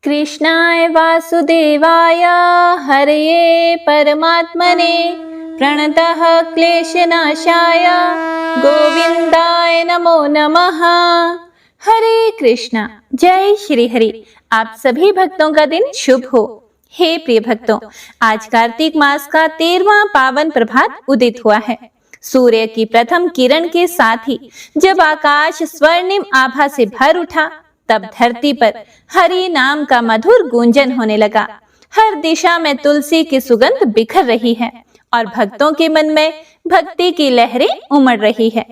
कृष्णाय वासुदेवाय हरये परमात्मने प्रणतः क्लेशनाशाय गोविंदाय नमो नमः। हरे कृष्णा। जय श्री हरि। आप सभी भक्तों का दिन शुभ हो। हे प्रिय भक्तों, आज कार्तिक मास का 13वां पावन प्रभात उदित हुआ है। सूर्य की प्रथम किरण के साथ ही जब आकाश स्वर्णिम आभा से भर उठा, तब धरती पर हरि नाम का मधुर गूंजन होने लगा। हर दिशा में तुलसी की सुगंध बिखर रही है और भक्तों के मन में भक्ति की लहरें उमड़ रही है।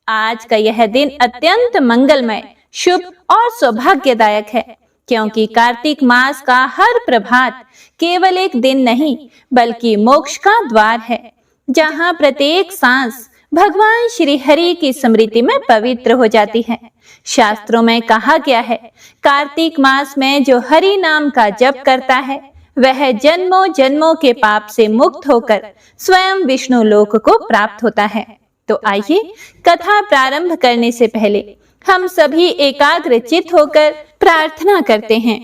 आज का यह दिन अत्यंत मंगलमय, शुभ और सौभाग्यदायक है, क्योंकि कार्तिक मास का हर प्रभात केवल एक दिन नहीं, बल्कि मोक्ष का द्वार है, जहां प्रत्येक सांस भगवान श्री हरि की स्मृति में पवित्र हो जाती है। शास्त्रों में कहा गया है, कार्तिक मास में जो हरि नाम का जप करता है, वह जन्मों जन्मों के पाप से मुक्त होकर स्वयं विष्णु लोक को प्राप्त होता है। तो आइए कथा प्रारंभ करने से पहले हम सभी एकाग्रचित्त होकर प्रार्थना करते हैं।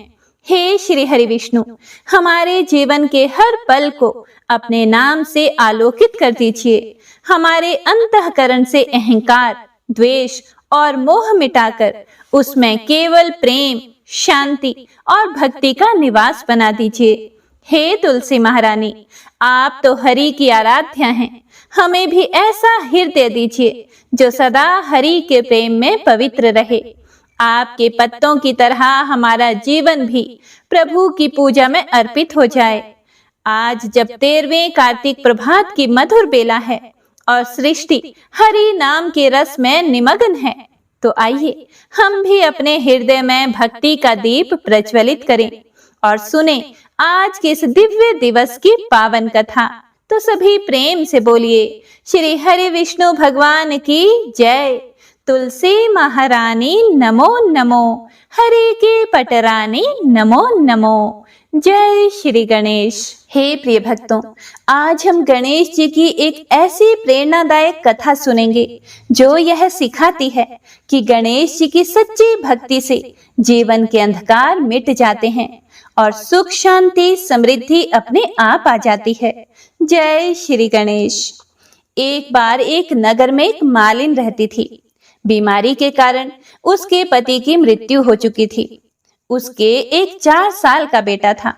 हे श्री हरि विष्णु, हमारे जीवन के हर पल को अपने नाम से आलोकित कर दीजिए। हमारे अंतःकरण से अहंकार, द्वेष और मोह मिटाकर उसमें केवल प्रेम, शांति और भक्ति का निवास बना दीजिए। हे तुलसी महारानी, आप तो हरि की आराध्या हैं। हमें भी ऐसा हृदय दीजिए जो सदा हरि के प्रेम में पवित्र रहे। आपके पत्तों की तरह हमारा जीवन भी प्रभु की पूजा में अर्पित हो जाए। आज जब 13वें कार्तिक प्रभात की मधुर बेला है और सृष्टि हरि नाम के रस में निमग्न है, तो आइए हम भी अपने हृदय में भक्ति का दीप प्रज्वलित करें और सुने आज के इस दिव्य दिवस की पावन कथा। तो सभी प्रेम से बोलिए, श्री हरि विष्णु भगवान की जय। तुलसी महारानी नमो नमो, हरि के पटरानी नमो नमो। जय श्री गणेश। हे प्रिय भक्तों, आज हम गणेश जी की एक ऐसी प्रेरणादायक कथा सुनेंगे जो यह सिखाती है कि गणेश जी की सच्ची भक्ति से जीवन के अंधकार मिट जाते हैं और सुख, शांति, समृद्धि अपने आप आ जाती है। जय श्री गणेश। एक बार एक नगर में एक मालिन रहती थी। बीमारी के कारण उसके पति की मृत्यु हो चुकी थी। उसके एक 4 साल का बेटा था।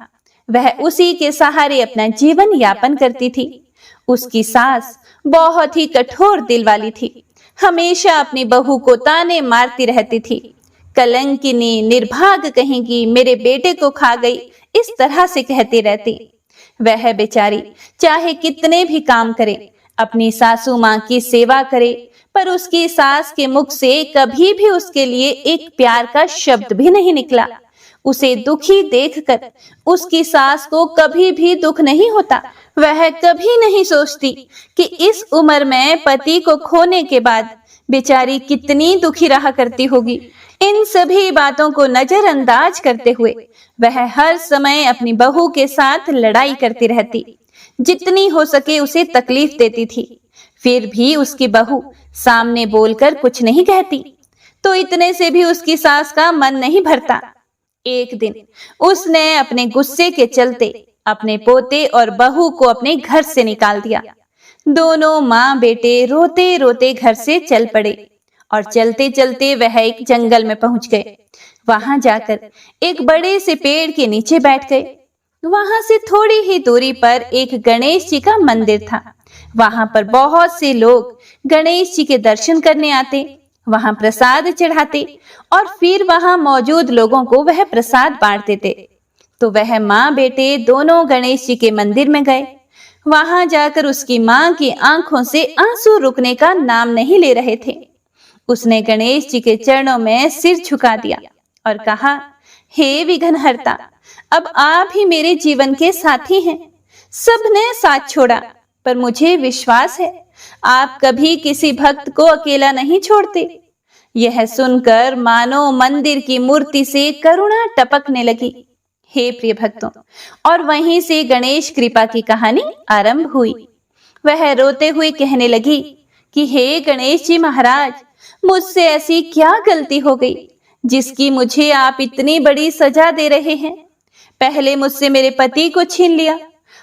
वह उसी के सहारे अपना जीवन यापन करती थी। उसकी सास बहुत ही कठोर दिल वाली थी। हमेशा अपनी बहू को ताने मारती रहती थी। कलंकिनी, निर्भाग कहेंगी, मेरे बेटे को खा गई, इस तरह से कहती रहती। वह बेचारी चाहे कितने भी काम करे, अपनी सासू माँ की सेवा करे, पर उसकी सास के मुख से कभी भी उसके लिए एक प्यार का शब्द भी नहीं निकला। उसे दुखी देखकर उसकी सास को कभी भी दुख नहीं होता। वह कभी नहीं सोचती कि इस उम्र में पति को खोने के बाद बेचारी कितनी दुखी रहा करती होगी। इन सभी बातों को नजरअंदाज करते हुए वह हर समय अपनी बहू के साथ लड़ाई करती रहती। जितनी हो सके उसे तकलीफ देती थी। फिर भी उसकी बहू सामने बोलकर कुछ नहीं कहती, तो इतने से भी उसकी सास का मन नहीं भरता। एक दिन उसने अपने गुस्से के चलते अपने पोते और बहू को अपने घर से निकाल दिया। दोनों माँ बेटे रोते रोते घर से चल पड़े और चलते चलते वह एक जंगल में पहुंच गए। वहां जाकर एक बड़े से पेड़ के नीचे बैठ गए। वहां से थोड़ी ही दूरी पर एक गणेश जी का मंदिर था। वहां पर बहुत से लोग गणेश जी के दर्शन करने आते, वहां प्रसाद चढ़ाते और फिर वहां मौजूद लोगों को वह प्रसाद बांट देते। तो वह माँ बेटे दोनों गणेश जी के मंदिर में गए। वहां जाकर उसकी माँ की आंखों से आंसू रुकने का नाम नहीं ले रहे थे। उसने गणेश जी के चरणों में सिर झुका दिया और कहा, हे विघ्नहर्ता, अब आप ही मेरे जीवन के साथी हैं। सबने साथ छोड़ा, पर मुझे विश्वास है आप कभी किसी भक्त को अकेला नहीं छोड़ते। यह सुनकर मानो मंदिर की मूर्ति से करुणा टपकने लगी। हे प्रिय भक्तों, और वहीं से गणेश कृपा की कहानी आरंभ हुई। वह रोते हुए कहने लगी कि हे गणेश जी महाराज, मुझसे ऐसी क्या गलती हो गई जिसकी मुझे आप इतनी बड़ी सजा दे रहे हैं। पहले मुझसे मेरे पति को छीन लिया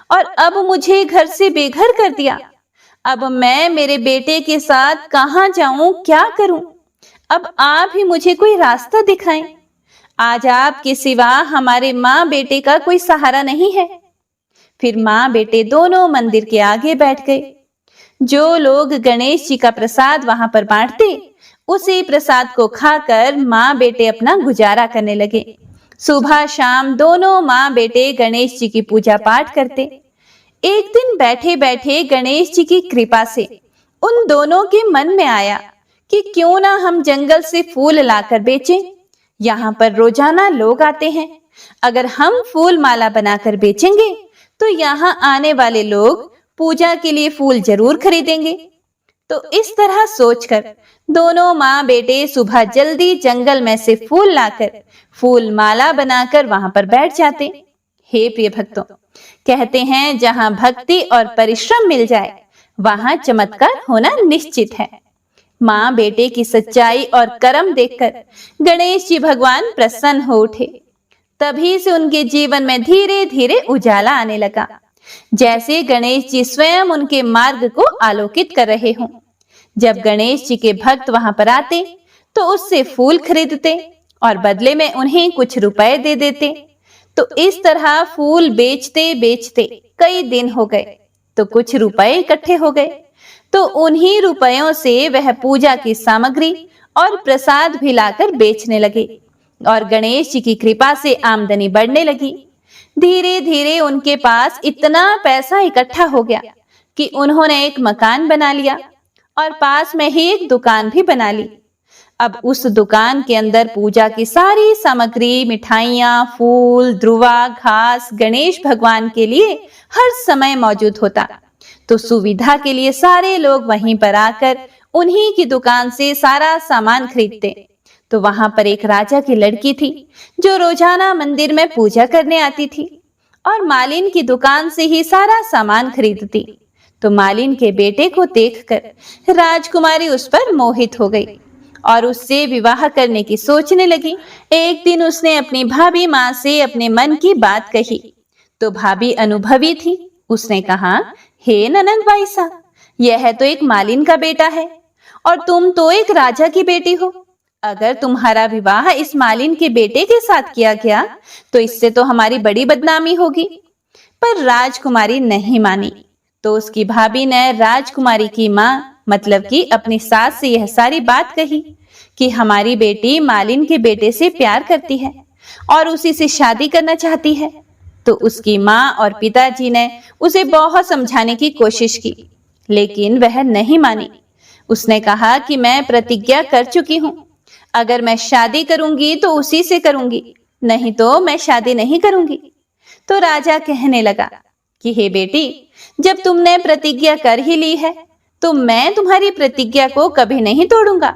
और अब मुझे घर से बेघर कर दिया। अब मैं मेरे बेटे के साथ कहाँ जाऊं, क्या करूं? अब आप ही मुझे कोई रास्ता दिखाएं। आज आपके सिवा हमारे माँ बेटे का कोई सहारा नहीं है। फिर माँ बेटे दोनों मंदिर के आगे बैठ गए। जो लोग गणेश जी का प्रसाद वहां पर बांटते, उसी प्रसाद को खाकर माँ बेटे अपना गुजारा करने लगे। सुबह शाम दोनों माँ बेटे गणेश जी की पूजा पाठ करते। एक दिन बैठे बैठे गणेश जी की कृपा से उन दोनों के मन में आया कि क्यों ना हम जंगल से फूल लाकर बेचें। यहाँ पर रोजाना लोग आते हैं। अगर हम फूल माला बनाकर बेचेंगे तो यहाँ आने वाले लोग पूजा के लिए फूल जरूर खरीदेंगे। तो इस तरह सोचकर दोनों माँ बेटे सुबह जल्दी जंगल में से फूल लाकर फूल माला बनाकर वहां पर बैठ जाते। हे प्रिय भक्तों, कहते हैं जहां भक्ति और परिश्रम मिल जाए वहां चमत्कार होना निश्चित है। माँ बेटे की सच्चाई और कर्म देखकर गणेश जी भगवान प्रसन्न हो उठे। तभी से उनके जीवन में धीरे धीरे उजाला आने लगा, जैसे गणेश जी स्वयं उनके मार्ग को आलोकित कर रहे हों। जब गणेश जी के भक्त वहां पर आते तो उससे फूल खरीदते और बदले में उन्हें कुछ रुपए दे देते। तो इस तरह फूल बेचते बेचते कई दिन हो गए तो कुछ रुपए इकट्ठे हो गए। तो उन्हीं रुपयों से वह पूजा की सामग्री और प्रसाद भी लाकर बेचने लगे और गणेश जी की कृपा से आमदनी बढ़ने लगी। धीरे धीरे उनके पास इतना पैसा इकट्ठा हो गया कि उन्होंने एक मकान बना लिया और पास में ही एक दुकान भी बना ली। अब उस दुकान के अंदर पूजा की सारी सामग्री, मिठाइयाँ, फूल, ध्रुवा, घास गणेश भगवान के लिए हर समय मौजूद होता। तो सुविधा के लिए सारे लोग वहीं पर आकर उन्हीं की दुकान से सारा सामान खरीदते। तो वहां पर एक राजा की लड़की थी जो रोजाना मंदिर में पूजा करने आती थी और मालिन की दुकान से ही सारा सामान खरीदती। तो मालिन के बेटे को देखकर राजकुमारी उस पर मोहित हो गई और उससे विवाह करने की सोचने लगी। एक दिन उसने अपनी भाभी माँ से अपने मन की बात कही। तो भाभी अनुभवी थी। उसने कहा, हे ननंद बाईसा, यह तो एक मालिन का बेटा है और तुम तो एक राजा की बेटी हो। अगर तुम्हारा विवाह इस मालिन के बेटे के साथ किया गया तो इससे तो हमारी बड़ी बदनामी होगी। पर राजकुमारी नहीं मानी। तो उसकी भाभी ने राजकुमारी की माँ मतलब कि अपनी सास से यह सारी बात कही कि हमारी बेटी मालिन के बेटे से प्यार करती है और उसी से शादी करना चाहती है। तो उसकी माँ और पिताजी ने उसे बहुत समझाने की कोशिश की, लेकिन वह नहीं मानी। उसने कहा कि मैं प्रतिज्ञा कर चुकी हूँ, अगर मैं शादी करूंगी तो उसी से करूंगी, नहीं तो मैं शादी नहीं करूंगी। तो राजा कहने लगा कि हे बेटी, जब तुमने प्रतिज्ञा कर ही ली है तो मैं तुम्हारी प्रतिज्ञा को कभी नहीं तोड़ूंगा।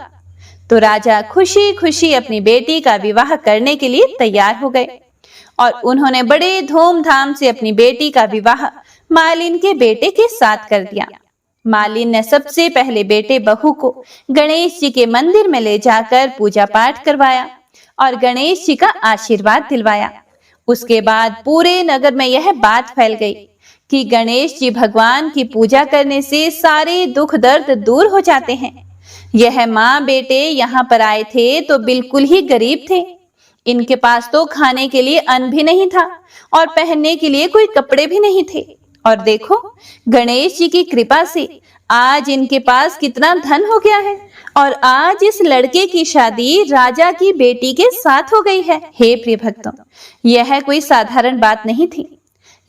तो राजा खुशी खुशी अपनी बेटी का विवाह करने के लिए तैयार हो गए और उन्होंने बड़े धूमधाम से अपनी बेटी का विवाह मालिन के बेटे के साथ कर दिया। मालिन ने सबसे पहले बेटे बहू को गणेश जी के मंदिर में ले जाकर पूजा पाठ करवाया और गणेश जी का आशीर्वाद दिलवाया। उसके बाद पूरे नगर में यह बात फैल गई कि गणेश जी भगवान की पूजा करने से सारे दुख दर्द दूर हो जाते हैं। यह माँ बेटे यहाँ पर आए थे तो बिल्कुल ही गरीब थे। इनके पास तो खाने के लिए अन्न भी नहीं था और पहनने के लिए कोई कपड़े भी नहीं थे। और देखो, गणेश जी की कृपा से आज इनके पास कितना धन हो गया है और आज इस लड़के की शादी राजा की बेटी के साथ हो गई है। हे प्रिय भक्तों, यह कोई साधारण बात नहीं थी।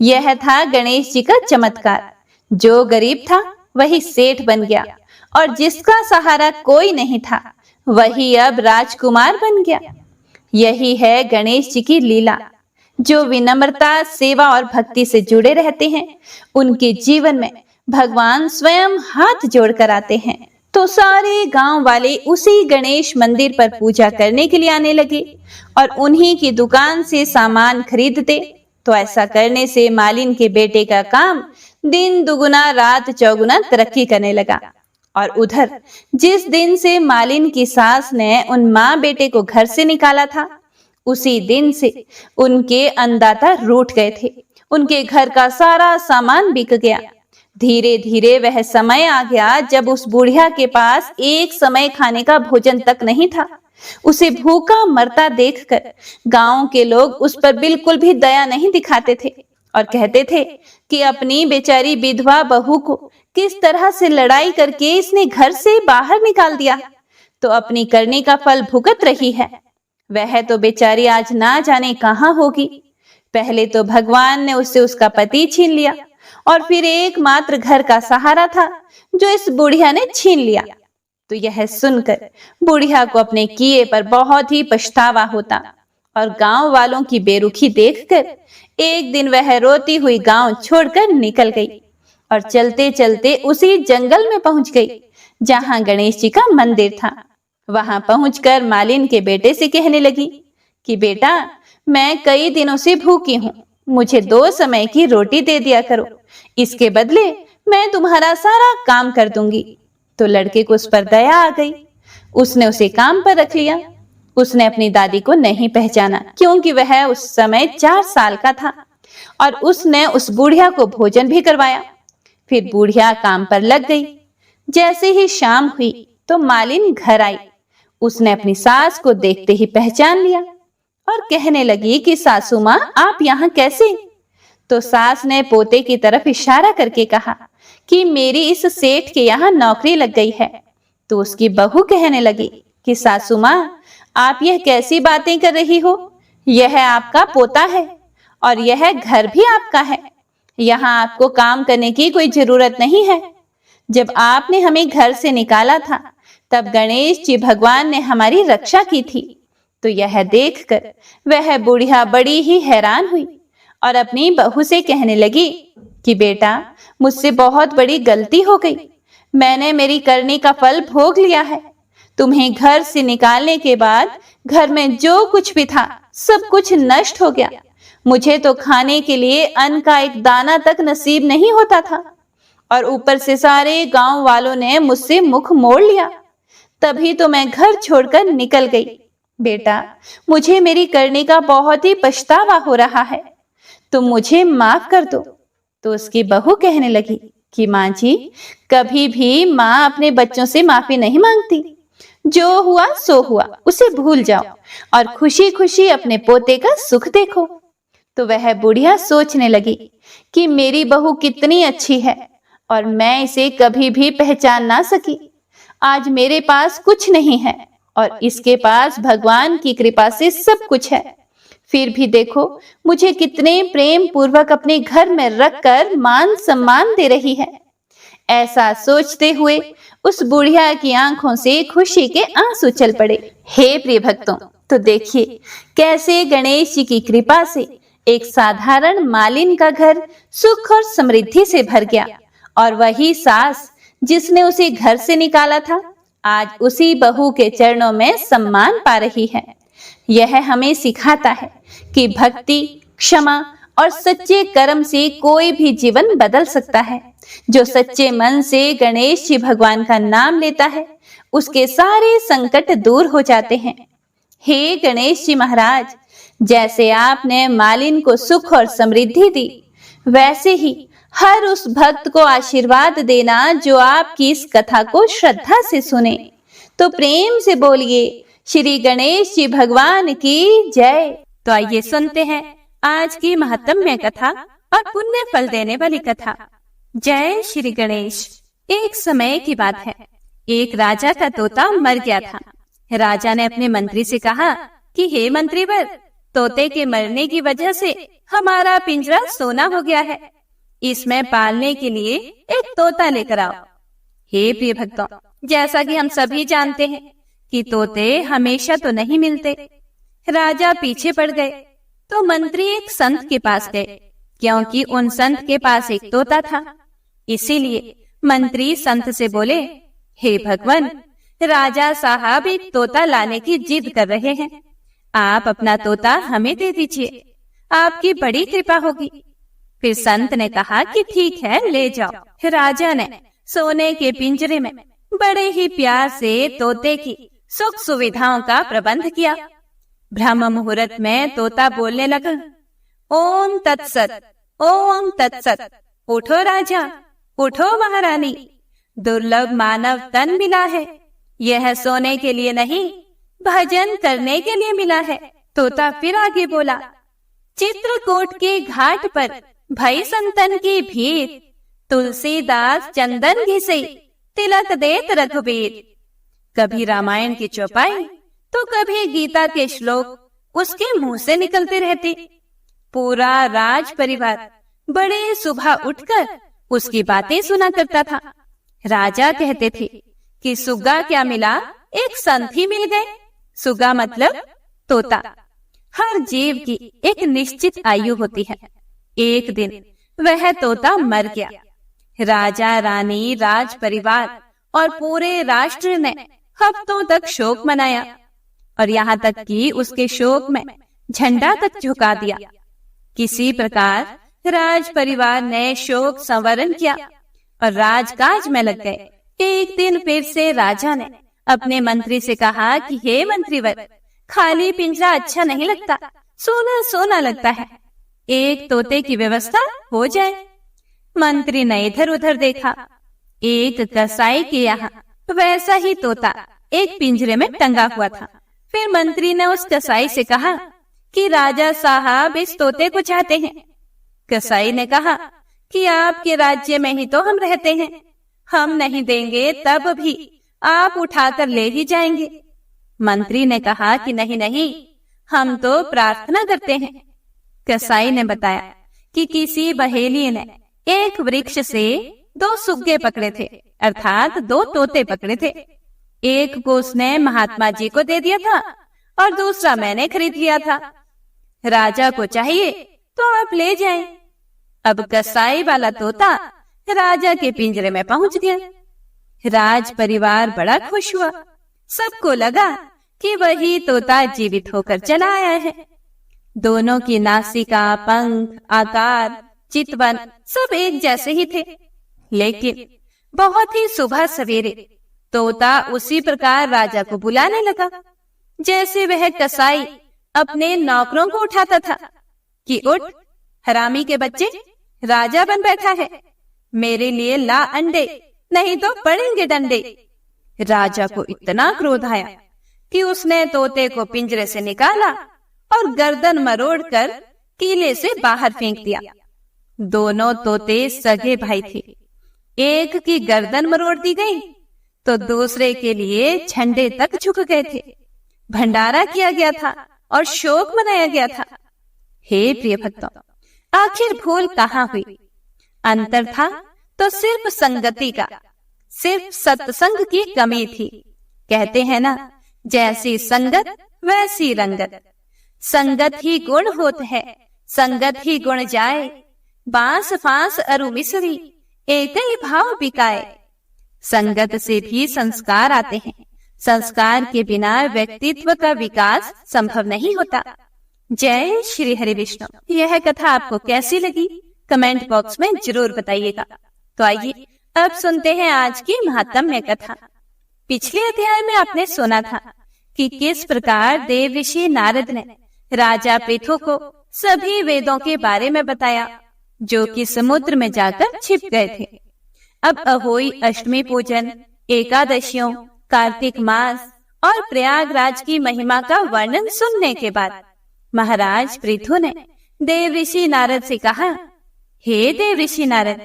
यह था गणेश जी का चमत्कार। जो गरीब था वही सेठ बन गया और जिसका सहारा कोई नहीं था वही अब राजकुमार बन गया। यही है गणेश जी की लीला। जो विनम्रता, सेवा और भक्ति से जुड़े रहते हैं उनके जीवन में भगवान स्वयं हाथ जोड़कर आते हैं। तो सारे गांव वाले उसी गणेश मंदिर पर पूजा करने के लिए आने लगे और उन्हीं की दुकान से सामान खरीदते। तो ऐसा करने से मालिन के बेटे का काम दिन दुगुना रात चौगुना तरक्की करने लगा और उधर जिस दिन से मालिन की सास ने उन माँ बेटे को घर से निकाला था, उसी दिन से उनके अन्नदाता रूठ गए थे। उनके घर का सारा सामान बिक गया। धीरे धीरे वह समय आ गया जब उस बुढ़िया के पास एक समय खाने का भोजन तक नहीं था। उसे भूखा मरता देखकर गांव के लोग उस पर बिल्कुल भी दया नहीं दिखाते थे और कहते थे कि अपनी बेचारी विधवा बहू को किस तरह से लड़ाई करके इसने घर से बाहर निकाल दिया, तो अपनी करनी का फल भुगत रही है। वह तो बेचारी आज ना जाने कहां होगी। पहले तो भगवान ने उससे उसका पति छीन लिया और फिर एकमात्र घर का सहारा था जो इस बुढ़िया ने छीन लिया। तो यह सुनकर बुढ़िया को अपने किए पर बहुत ही पछतावा होता और गांव वालों की बेरुखी देखकर एक दिन वह रोती हुई गांव छोड़कर निकल गई और चलते चलते उसी जंगल में पहुंच गई जहां गणेश जी का मंदिर था। वहां पहुंचकर मालिन के बेटे से कहने लगी कि बेटा, मैं कई दिनों से भूखी हूँ, मुझे 2 समय की रोटी दे दिया करो, इसके बदले मैं तुम्हारा सारा काम कर दूंगी। तो लड़के को उस पर दया आ गई। उसने उसे काम पर रख लिया। उसने अपनी दादी को नहीं पहचाना क्योंकि वह उस समय 4 साल का था और उसने उस बुढ़िया को भोजन भी करवाया। फिर बुढ़िया काम पर लग गई। जैसे ही शाम हुई तो मालिन घर आई। उसने अपनी सास को देखते ही पहचान लिया और कहने लगी कि सासू माँ, आप यहाँ कैसे? तो सास ने पोते की तरफ इशारा करके कहा कि मेरी इस सेठ के यहाँ नौकरी लग गई है। तो उसकी बहू कहने लगी कि सासू माँ, आप यह कैसी बातें कर रही हो? यह आपका पोता है और यह घर भी आपका है। यहाँ आपको काम करने की कोई जरूरत नहीं है। जब आपने हमें घर से निकाला था तब गणेश जी भगवान ने हमारी रक्षा की थी। तो यह देखकर वह बुढ़िया बड़ी ही हैरान हुई और अपनी बहू से कहने लगी कि बेटा, मुझसे बहुत बड़ी गलती हो गई। मैंने मेरी करनी का फल भोग लिया है। तुम्हें घर से निकालने के बाद घर में जो कुछ भी था सब कुछ नष्ट हो गया। मुझे तो खाने के लिए अन्न का एक दाना तक नसीब नहीं होता था और ऊपर से सारे गांव वालों ने मुझसे मुख मोड़ लिया। तभी तो मैं घर छोड़कर निकल गई। बेटा, मुझे मेरी करने का बहुत ही पछतावा हो रहा है, तुम मुझे माफ कर दो। तो उसकी बहू कहने लगी कि माँ जी, कभी भी माँ अपने बच्चों से माफी नहीं मांगती। जो हुआ सो हुआ, उसे भूल जाओ और खुशी खुशी अपने पोते का सुख देखो। तो वह बुढ़िया सोचने लगी कि मेरी बहू कितनी अच्छी है और मैं इसे कभी भी पहचान ना सकी। आज मेरे पास कुछ नहीं है और इसके पास भगवान की कृपा से सब कुछ है। फिर भी देखो मुझे कितने प्रेम पूर्वक अपने घर में रखकर मान सम्मान दे रही है। ऐसा सोचते हुए उस बुढ़िया की आंखों से खुशी के आंसू चल पड़े। हे प्रिय भक्तों, तो देखिए कैसे गणेश जी की कृपा से एक साधारण मालिन का घर सुख और समृद्धि से भर गया और वही सास जिसने उसे घर से निकाला था आज उसी बहू के चरणों में सम्मान पा रही है। यह हमें सिखाता है कि भक्ति, क्षमा और सच्चे कर्म से कोई भी जीवन बदल सकता है। जो सच्चे मन से गणेश जी भगवान का नाम लेता है उसके सारे संकट दूर हो जाते हैं। हे गणेश जी महाराज, जैसे आपने मालिन को सुख और समृद्धि दी, वैसे ही हर उस भक्त को आशीर्वाद देना जो आपकी इस कथा को श्रद्धा से सुने। तो प्रेम से बोलिए श्री गणेश जी भगवान की जय। तो आइए सुनते हैं आज की महत्वमय कथा और पुण्य फल देने वाली कथा। जय श्री गणेश। एक समय की बात है, एक राजा का तोता मर गया था। राजा ने अपने मंत्री से कहा कि हे मंत्रीवर, तोते के मरने की वजह से हमारा पिंजरा सोना हो गया है, इसमें पालने के लिए एक तोता लेकर आओ। हे प्रिय भक्तों, जैसा कि हम सभी जानते हैं कि तोते हमेशा तो नहीं मिलते। राजा पीछे पड़ गए तो मंत्री एक संत के पास गए, क्योंकि उन संत के पास एक तोता था। इसीलिए मंत्री संत से बोले, हे भगवान, राजा साहब एक तोता लाने की जिद कर रहे हैं, आप अपना तोता हमें दे दीजिए, आपकी बड़ी कृपा होगी। फिर संत ने कहा कि ठीक है, ले जाओ। राजा ने सोने के पिंजरे में बड़े ही प्यार से तोते की सुख सुविधाओं का प्रबंध किया। ब्रह्म मुहूर्त में तोता बोलने लगा, ओम तत्सत, ओम तत्सत। उठो राजा, उठो महारानी, दुर्लभ मानव तन मिला है। यह सोने के लिए नहीं, भजन करने के लिए मिला है। तोता फिर आगे बोला, चित्रकूट के घाट पर भई संतन की भीड़, तुलसीदास चंदन घिसे, तिलक देत रघुबीर। कभी रामायण की चौपाई तो कभी गीता के श्लोक उसके मुंह से निकलते रहते। पूरा राज परिवार बड़े सुबह उठकर उसकी बातें सुना करता था। राजा कहते थे कि सुग्गा क्या मिला, एक संत ही मिल गए। सुग्गा मतलब तोता। हर जीव की एक निश्चित आयु होती है। एक दिन वह तोता मर गया। राजा रानी, राज परिवार और पूरे राष्ट्र ने हफ्तों तक शोक मनाया और यहाँ तक कि उसके शोक में झंडा तक झुका दिया। किसी प्रकार राज परिवार ने शोक संवरण किया और राजकाज में लग गए। एक दिन फिर से राजा ने अपने मंत्री से कहा कि हे मंत्रीवर, खाली पिंजरा अच्छा नहीं लगता, सोना सोना लगता है। एक तोते की व्यवस्था हो जाए। मंत्री ने इधर उधर देखा। एक कसाई के यहाँ वैसा ही तोता एक पिंजरे में टंगा हुआ था। फिर मंत्री ने उस कसाई से कहा कि राजा साहब इस तोते को चाहते हैं। कसाई ने कहा कि आपके राज्य में ही तो हम रहते हैं, हम नहीं देंगे तब भी आप उठाकर ले ही जाएंगे। मंत्री ने कहा कि नहीं नहीं, हम तो प्रार्थना करते हैं। कसाई ने बताया कि किसी बहेली ने एक वृक्ष से 2 सुग्गे पकड़े थे, अर्थात 2 तोते पकड़े थे। एक को उसने महात्मा जी को दे दिया था और दूसरा मैंने खरीद लिया था। राजा को चाहिए तो आप ले जाएं। अब कसाई वाला तोता राजा के पिंजरे में पहुंच गया। राज परिवार बड़ा खुश हुआ। सबको लगा कि वही तोता जीवित होकर चला आया है। दोनों की नासिका, पंख, आकार, चितवन सब एक जैसे ही थे। लेकिन बहुत ही सुबह सवेरे तोता उसी प्रकार राजा को बुलाने लगा जैसे वह कसाई अपने नौकरों को उठाता था कि उठ हरामी के बच्चे, राजा बन बैठा है, मेरे लिए ला अंडे, नहीं तो पड़ेंगे डंडे। राजा को इतना क्रोध आया कि उसने तोते को पिंजरे से निकाला और गर्दन मरोड़कर किले से बाहर फेंक दिया। दोनों तोते सगे भाई थे। एक की गर्दन मरोड़ दी गई तो दूसरे के लिए झंडे तक झुक गए थे। भंडारा किया गया था और शोक मनाया गया था। हे प्रिय भक्तों, आखिर भूल कहाँ हुई? अंतर था तो सिर्फ संगति का, सिर्फ सत्संग की कमी थी। कहते हैं ना, जैसी संगत वैसी रंगत। संगत ही गुण होत है, संगत ही गुण जाए। बांस फांस अरु मिसरी, एक ही भाव बिकाए। संगत से भी संस्कार आते हैं। संस्कार के बिना व्यक्तित्व का विकास संभव नहीं होता। जय श्री हरि विष्णु। यह कथा आपको कैसी लगी कमेंट बॉक्स में जरूर बताइएगा। तो आइए अब सुनते हैं आज की महात्म्य कथा। पिछले अध्याय में आपने सुना था कि किस प्रकार देव ऋषि नारद ने राजा पृथु को सभी वेदों के बारे में बताया जो कि समुद्र में जाकर छिप गए थे। अब अहोई अष्टमी पूजन, एकादशियों, कार्तिक मास और प्रयागराज की महिमा का वर्णन सुनने के बाद महाराज पृथु ने देव ऋषि नारद से कहा, हे देव ऋषि नारद,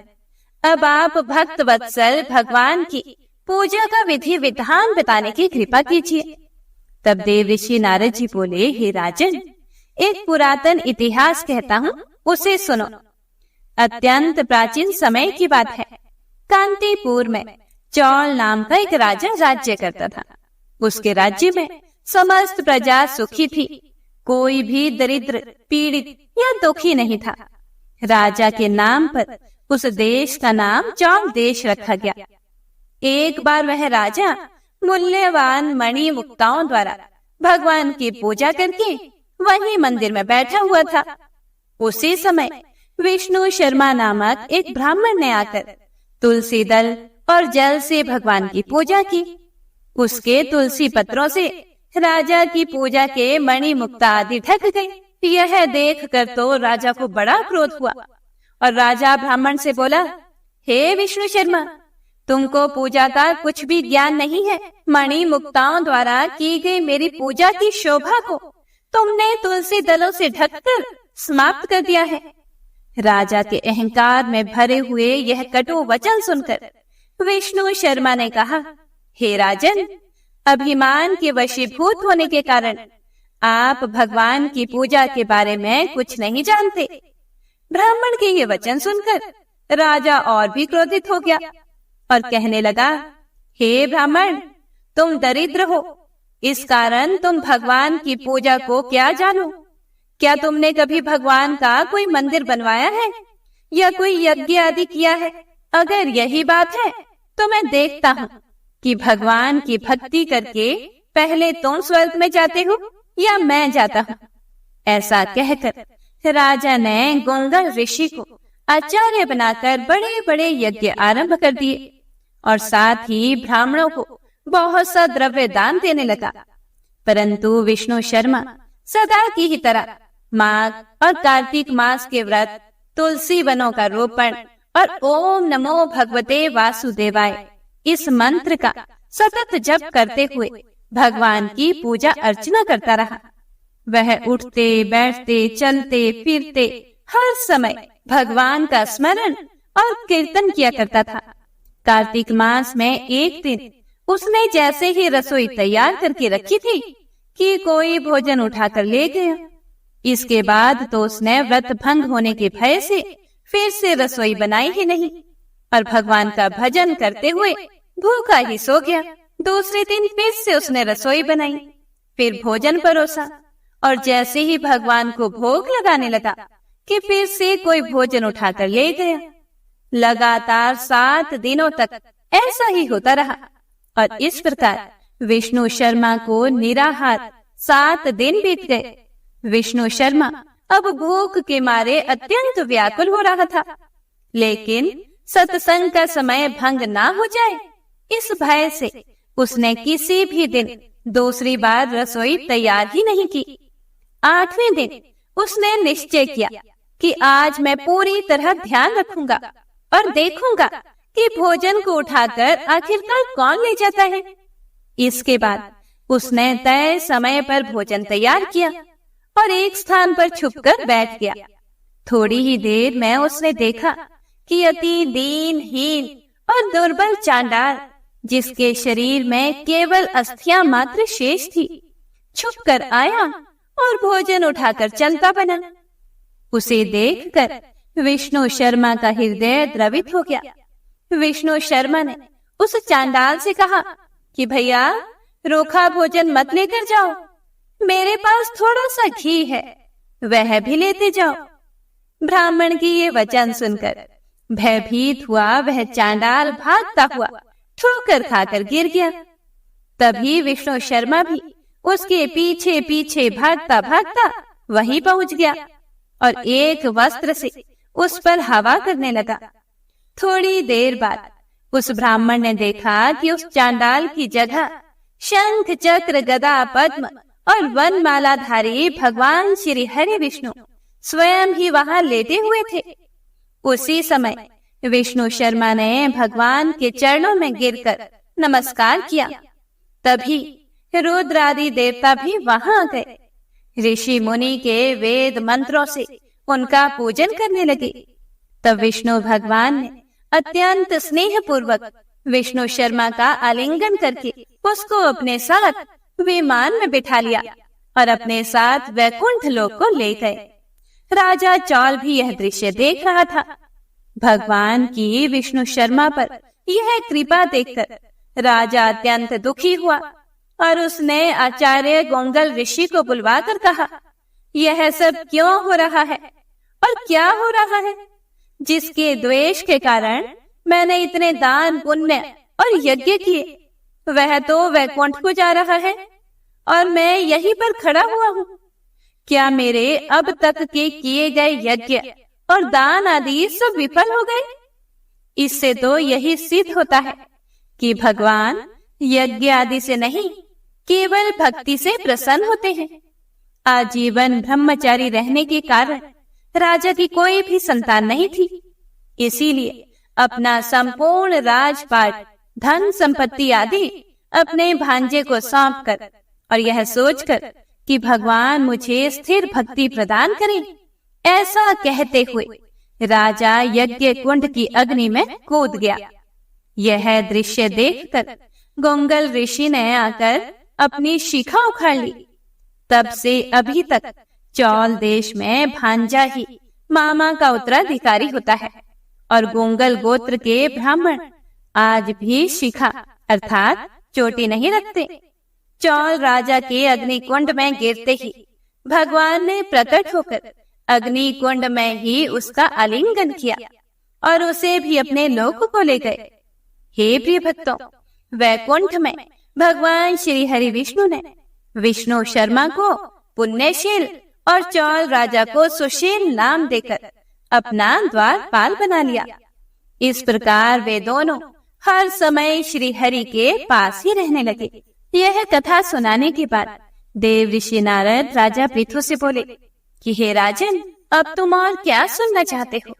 अब आप भक्त वत्सल भगवान की पूजा का विधि विधान बताने की कृपा कीजिए। तब देव ऋषि नारद जी बोले, हे राजन, एक पुरातन इतिहास कहता हूँ, उसे सुनो। अत्यंत प्राचीन समय की बात है। कांतिपुर में चौल नाम का एक राजा राज्य करता था। उसके राज्य में समस्त प्रजा सुखी थी। कोई भी दरिद्र, पीड़ित या दुखी नहीं था। राजा के नाम पर उस देश का नाम चौल देश रखा गया। एक बार वह राजा मूल्यवान मणि मुक्ताओं द्वारा भगवान की पूजा करके वहीं मंदिर में बैठा हुआ था। उसी समय विष्णु शर्मा नामक एक ब्राह्मण ने आकर तुलसी दल और जल से भगवान की पूजा की। उसके तुलसी पत्रों से राजा की पूजा के मणि मुक्ता आदि ढक गए। यह देखकर तो राजा को बड़ा क्रोध हुआ और राजा ब्राह्मण से बोला, हे विष्णु शर्मा, तुमको पूजा का कुछ भी ज्ञान नहीं है। मणि मुक्ताओं द्वारा की गई मेरी पूजा की शोभा को तुमने तुलसी दलों से ढककर समाप्त कर दिया है। राजा के अहंकार में भरे हुए यह कटु वचन सुनकर विष्णु शर्मा ने कहा, हे राजन, अभिमान के वशीभूत होने के कारण आप भगवान की पूजा के बारे में कुछ नहीं जानते। ब्राह्मण के ये वचन सुनकर राजा और भी क्रोधित हो गया और कहने लगा, हे ब्राह्मण, तुम दरिद्र हो, इस कारण तुम भगवान की पूजा को क्या जानो? क्या तुमने कभी भगवान का कोई मंदिर बनवाया है या कोई यज्ञ आदि किया है? अगर यही बात है तो मैं देखता हूँ कि भगवान की भक्ति करके पहले तुम स्वर्ग में जाते हो या मैं जाता हूँ। ऐसा कहकर राजा ने गोंगल ऋषि को आचार्य बनाकर बड़े बड़े यज्ञ आरंभ कर दिए और साथ ही ब्राह्मणों को बहुत सा द्रव्य दान देने लगा। परंतु विष्णु शर्मा सदा की ही तरह माघ और कार्तिक मास के व्रत, तुलसी वनों का रोपण और ओम नमो भगवते वासुदेवाय इस मंत्र का सतत जप करते हुए भगवान की पूजा अर्चना करता रहा। वह उठते बैठते चलते फिरते हर समय भगवान का स्मरण और कीर्तन किया करता था। कार्तिक मास में एक दिन उसने जैसे ही रसोई तैयार करके रखी थी कि कोई भोजन उठाकर ले गया। इसके बाद तो उसने व्रत भंग होने के भय से फिर से रसोई बनाई ही नहीं और भगवान का भजन करते हुए भूखा ही सो गया। दूसरे दिन फिर से उसने रसोई बनाई, फिर भोजन परोसा और जैसे ही भगवान को भोग लगाने लगा कि फिर से कोई भोजन उठाकर ले गया। लगातार 7 दिनों तक ऐसा ही होता रहा और इस प्रकार विष्णु शर्मा को निराहार 7 दिन बीत गए। विष्णु शर्मा अब भूख के मारे अत्यंत व्याकुल हो रहा था, लेकिन सत्संग का समय भंग ना हो जाए इस भय से उसने किसी भी दिन दूसरी बार रसोई तैयार ही नहीं की। 8वें दिन उसने निश्चय किया कि आज मैं पूरी तरह ध्यान रखूंगा और देखूंगा कि भोजन को उठाकर आखिरकार कौन ले जाता है। इसके बाद उसने तय समय पर भोजन तैयार किया और एक स्थान पर छुपकर बैठ गया। थोड़ी ही देर में उसने देखा कि अति दीनहीन और दुर्बल चांडाल, जिसके शरीर में केवल अस्थियां मात्र शेष थी, छुपकर आया और भोजन उठाकर चलता बना। उसे देखकर विष्णु शर्मा का हृदय द्रवित हो गया। विष्णु शर्मा ने उस चांडाल से कहा कि भैया, रोखा भोजन मत लेकर जाओ, मेरे पास थोड़ा सा घी है, वह भी लेते जाओ। ब्राह्मण की ये वचन सुनकर भयभीत हुआ वह चांडाल भागता हुआ ठोकर खाकर गिर गया। तभी विष्णु शर्मा भी उसके पीछे पीछे भागता भागता वहीं पहुंच गया और एक वस्त्र से उस पर हवा करने लगा। थोड़ी देर बाद उस ब्राह्मण ने देखा कि उस चांडाल की जगह शंख चक्र गदा पद्म और वन मालाधारी भगवान श्री हरि विष्णु स्वयं ही वहां लेटे हुए थे। उसी समय विष्णु शर्मा ने भगवान के चरणों में गिरकर नमस्कार किया। तभी रुद्र आदि देवता भी वहां आ गए। ऋषि मुनि के वेद मंत्रों से उनका पूजन करने लगे। तब विष्णु भगवान ने अत्यंत स्नेह पूर्वक विष्णु शर्मा का आलिंगन करके उसको अपने साथ विमान में बिठा लिया और अपने साथ वैकुंठ लोक को ले गए। राजा चौल भी यह दृश्य देख रहा था। भगवान की विष्णु शर्मा पर यह कृपा देखकर राजा अत्यंत दुखी हुआ और उसने आचार्य गोंगल ऋषि को बुलवाकर कहा, यह सब क्यों हो रहा है और क्या हो रहा है? जिसके द्वेष के कारण मैंने इतने दान पुण्य और यज्ञ किए, वह तो वैकुंठ को जा रहा है और मैं यहीं पर खड़ा हुआ हूँ। क्या मेरे अब तक के किए गए यज्ञ और दान आदि सब विफल हो गए? इससे तो यही सिद्ध होता है कि भगवान यज्ञ आदि से नहीं, केवल भक्ति से प्रसन्न होते हैं। आजीवन ब्रह्मचारी रहने के कारण राजा की कोई भी संतान नहीं थी। इसीलिए अपना संपूर्ण राजपाट, धन संपत्ति आदि अपने भांजे को सौंप कर और यह सोचकर कि भगवान मुझे स्थिर भक्ति प्रदान करें, ऐसा कहते हुए राजा यज्ञ कुंड की अग्नि में कूद गया। यह दृश्य देखकर गोंगल ऋषि ने आकर अपनी शिखा उखाड़ ली। तब से अभी तक चौल देश में भांजा ही मामा का उत्तराधिकारी होता है और गोंगल गोत्र के ब्राह्मण आज भी शिखा अर्थात चोटी नहीं रखते। चौल राजा के अग्निकुंड में गिरते ही भगवान ने प्रकट होकर अग्निकुंड में ही उसका आलिंगन किया और उसे भी अपने लोक को ले गए। हे प्रिय भक्तों, वैकुंठ में भगवान श्री हरि विष्णु ने विष्णु शर्मा को पुण्यशील और चौल राजा को सुशील नाम देकर अपना द्वारपाल बना लिया। इस प्रकार वे दोनों हर समय श्री हरि के पास ही रहने लगे। यह कथा सुनाने के बाद देव ऋषि नारद राजा पृथु से बोले कि हे राजन, अब तुम और क्या सुनना चाहते हो?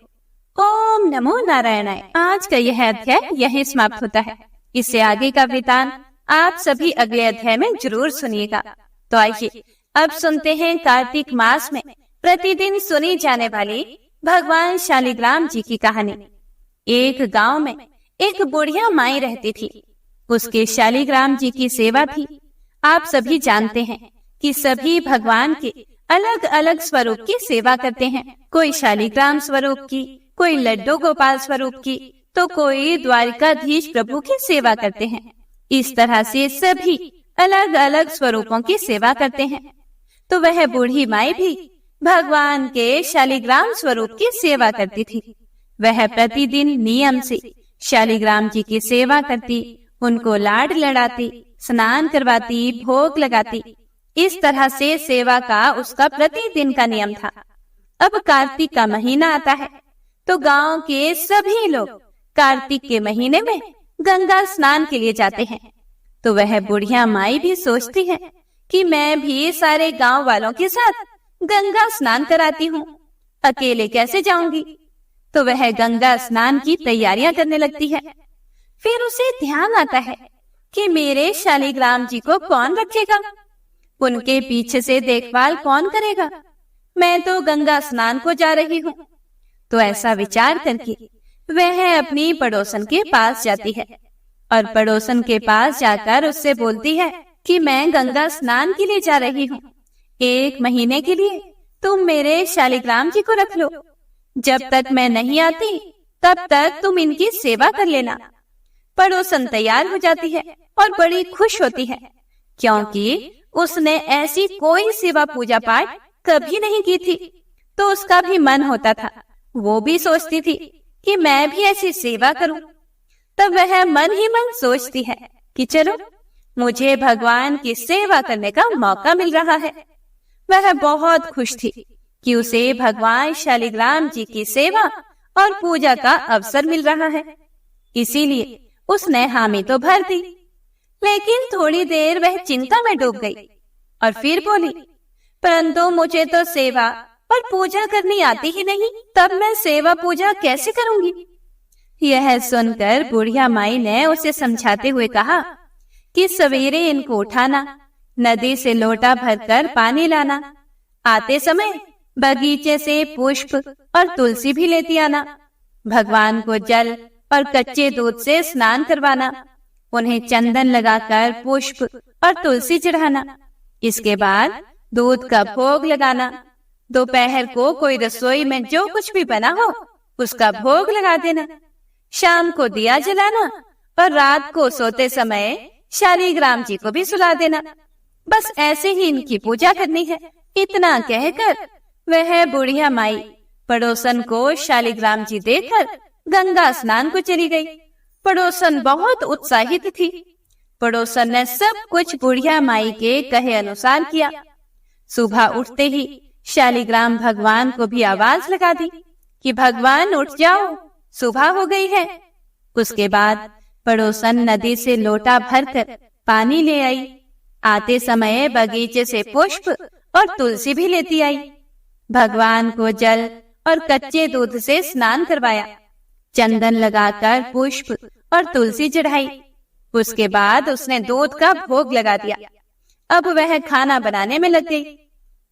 ओम नमो नारायणाय। आज का यह अध्याय यहीं समाप्त होता है। इससे आगे का वृतांत आप सभी अगले अध्याय में जरूर सुनिएगा। तो आइए अब सुनते हैं कार्तिक मास में प्रतिदिन सुनी जाने वाली भगवान शालिग्राम जी की कहानी। एक गांव में एक बुढ़िया माई रहती थी। उसके शालिग्राम जी की सेवा थी। आप सभी जानते हैं कि सभी भगवान के अलग अलग स्वरूप की सेवा करते हैं। कोई शालिग्राम स्वरूप की, कोई लड्डू गोपाल स्वरूप की, तो कोई द्वारिकाधीश प्रभु की सेवा करते हैं। इस तरह से सभी अलग अलग स्वरूपों की सेवा करते हैं। तो वह बूढ़ी माई भी भगवान के शालिग्राम स्वरूप की सेवा करती थी। वह प्रतिदिन नियम से शालिग्राम जी की सेवा करती, उनको लाड लड़ाती, स्नान करवाती, भोग लगाती। इस तरह से सेवा का उसका प्रतिदिन का नियम था। अब कार्तिक का महीना आता है तो गांव के सभी लोग कार्तिक के महीने में गंगा स्नान के लिए जाते हैं। तो वह बुढ़िया माई भी सोचती है कि मैं भी सारे गांव वालों के साथ गंगा स्नान कराती हूँ, अकेले कैसे जाऊंगी। तो वह गंगा स्नान की तैयारियां करने लगती है। फिर उसे ध्यान आता है कि मेरे शालिग्राम जी को कौन रखेगा, उनके पीछे से देखभाल कौन करेगा, मैं तो गंगा स्नान को जा रही हूँ। तो ऐसा विचार करके वह अपनी पड़ोसन के पास जाती है और पड़ोसन के पास जाकर उससे बोलती है कि मैं गंगा स्नान के लिए जा रही हूँ, 1 महीने के लिए तुम मेरे शालिग्राम जी को रख लो। जब तक मैं नहीं आती तब तक तुम इनकी सेवा कर लेना। पड़ोसन तैयार हो जाती है और बड़ी खुश होती है, क्योंकि उसने ऐसी कोई सेवा पूजा पाठ कभी नहीं की थी। तो उसका भी मन होता था, वो भी सोचती थी कि मैं भी ऐसी सेवा करूं। तब वह मन ही मन सोचती है कि चलो मुझे भगवान की सेवा करने का मौका मिल रहा है। वह बहुत खुश थी कि उसे भगवान शालिग्राम जी की सेवा और पूजा का अवसर मिल रहा है। इसीलिए उसने हामी तो भर दी। लेकिन थोड़ी देर वह चिंता में डूब गई और फिर बोली, परंतु मुझे तो सेवा और पूजा करनी आती ही नहीं, तब मैं सेवा पूजा कैसे करूंगी। यह सुनकर बुढ़िया माई ने उसे समझाते हुए कहा कि सवेरे इनको उठाना, नदी से लोटा भरकर पानी लाना, आते समय बगीचे से पुष्प और तुलसी भी लेती आना, भगवान को जल और कच्चे दूध से स्नान करवाना, उन्हें चंदन लगाकर पुष्प और तुलसी चढ़ाना। इसके बाद दूध का भोग लगाना। दोपहर को कोई रसोई में जो कुछ भी बना हो उसका भोग लगा देना। शाम को दिया जलाना और रात को सोते समय शालिग्राम जी को भी सुला देना। बस ऐसे ही इनकी पूजा करनी है। इतना कहकर वह बुढ़िया माई पड़ोसन को शालिग्राम जी देकर गंगा स्नान को चली गई। पड़ोसन बहुत उत्साहित थी। पड़ोसन ने सब कुछ बुढ़िया माई के कहे अनुसार किया। सुबह उठते ही शालिग्राम भगवान को भी आवाज लगा दी कि भगवान उठ जाओ, सुबह हो गई है, उसके बाद पड़ोसन नदी से लोटा भरकर पानी ले आई। आते समय बगीचे से पुष्प और तुलसी भी लेती आई। भगवान को जल और कच्चे दूध से स्नान करवाया। चंदन लगाकर पुष्प और तुलसी चढ़ाई। उसके बाद उसने दूध का भोग लगा दिया। अब वह खाना बनाने में लग गई।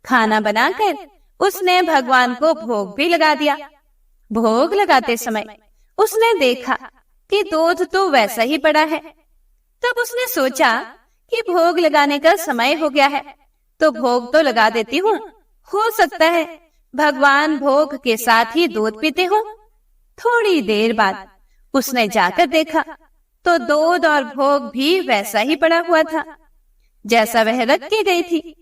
खाना बनाकर उसने भगवान को भोग भी लगा दिया। भोग लगाते समय उसने देखा कि दूध तो वैसा ही पड़ा है। तब उसने सोचा कि भोग लगाने का समय हो गया है, तो भोग तो लगा देती हूँ। हो सकता है भगवान भोग के साथ ही दूध पीते हो। थोड़ी देर बाद उसने जाकर देखा तो दूध और भोग भी वैसा ही पड़ा हुआ था जैसा वह रख के गई थी।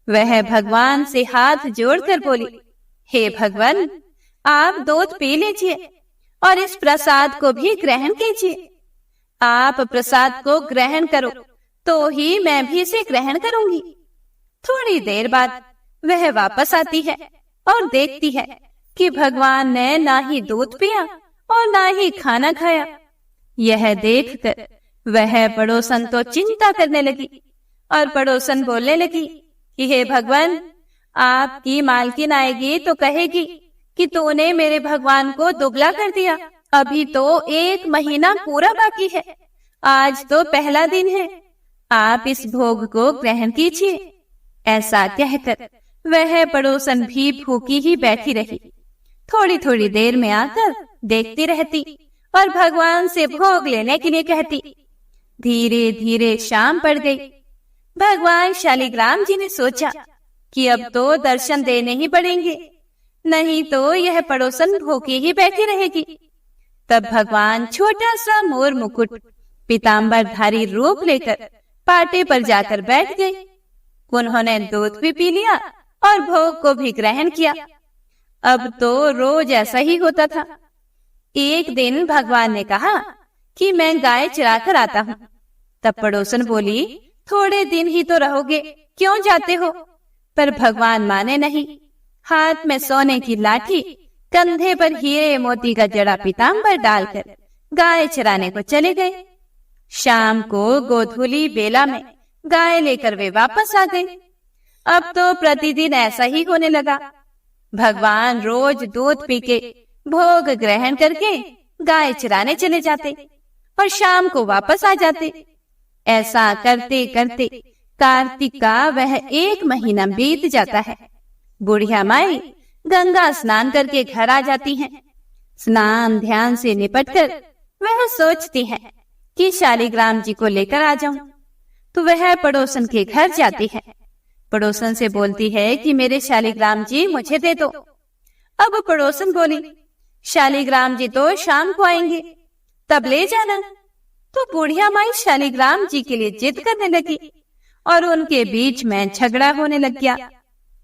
वह भगवान से हाथ जोड़कर बोली, हे भगवान, आप दूध पी लीजिए और इस प्रसाद को भी ग्रहण कीजिए। आप प्रसाद को ग्रहण करो तो ही मैं भी इसे ग्रहण करूंगी। थोड़ी देर बाद वह वापस आती है और देखती है कि भगवान ने ना ही दूध पिया और ना ही खाना खाया। यह देखकर वह पड़ोसन तो चिंता करने लगी और पड़ोसन बोलने लगी कि हे भगवान, आपकी मालकिन आएगी तो कहेगी कि तूने मेरे भगवान को दुबला कर दिया। अभी तो 1 महीना पूरा बाकी है, आज तो पहला दिन है, आप इस भोग को ग्रहण कीजिए। ऐसा कहकर वह पड़ोसन भी भूखी ही बैठी रही। थोड़ी थोड़ी देर में आकर देखती रहती और भगवान से भोग लेने के लिए कहती। धीरे धीरे शाम पड़ गई। भगवान शालिग्राम जी ने सोचा कि अब तो दर्शन देने ही पड़ेंगे, नहीं तो यह पड़ोसन भूखी ही बैठी रहेगी। तब भगवान छोटा सा मोर मुकुट पीतांबरधारी रूप लेकर पाटे पर जाकर बैठ गए। उन्होंने दूध भी पी लिया और भोग को भी ग्रहण किया। अब तो रोज ऐसा ही होता था। एक दिन भगवान ने कहा कि मैं गाय चरा कर आता हूँ। तब पड़ोसन बोली, थोड़े दिन ही तो रहोगे, क्यों जाते हो? पर भगवान माने नहीं। हाथ में सोने की लाठी, कंधे पर हीरे मोती का जड़ा पीतांबर डालकर गाय चराने को चले गए। शाम को गोधूली बेला में गाय लेकर वे वापस आ गए। अब तो प्रतिदिन ऐसा ही होने लगा। भगवान रोज दूध पी के भोग ग्रहण करके गाय चराने चले जाते और शाम को वापस आ जाते। ऐसा करते करते कार्तिक का वह 1 महीना बीत जाता है। बुढ़िया माई गंगा स्नान करके घर आ जाती हैं। स्नान ध्यान से निपटकर वह सोचती है कि शालिग्राम जी को लेकर आ जाऊं। तो वह पड़ोसन के घर जाती है। पड़ोसन से बोलती है कि मेरे शालिग्राम जी मुझे दे दो। अब पड़ोसन बोली, शालिग्राम जी तो शाम को आएंगे, तब ले जाना। तो बुढ़िया माई शालिग्राम जी के लिए जिद करने लगी और उनके बीच में झगड़ा होने लग गया।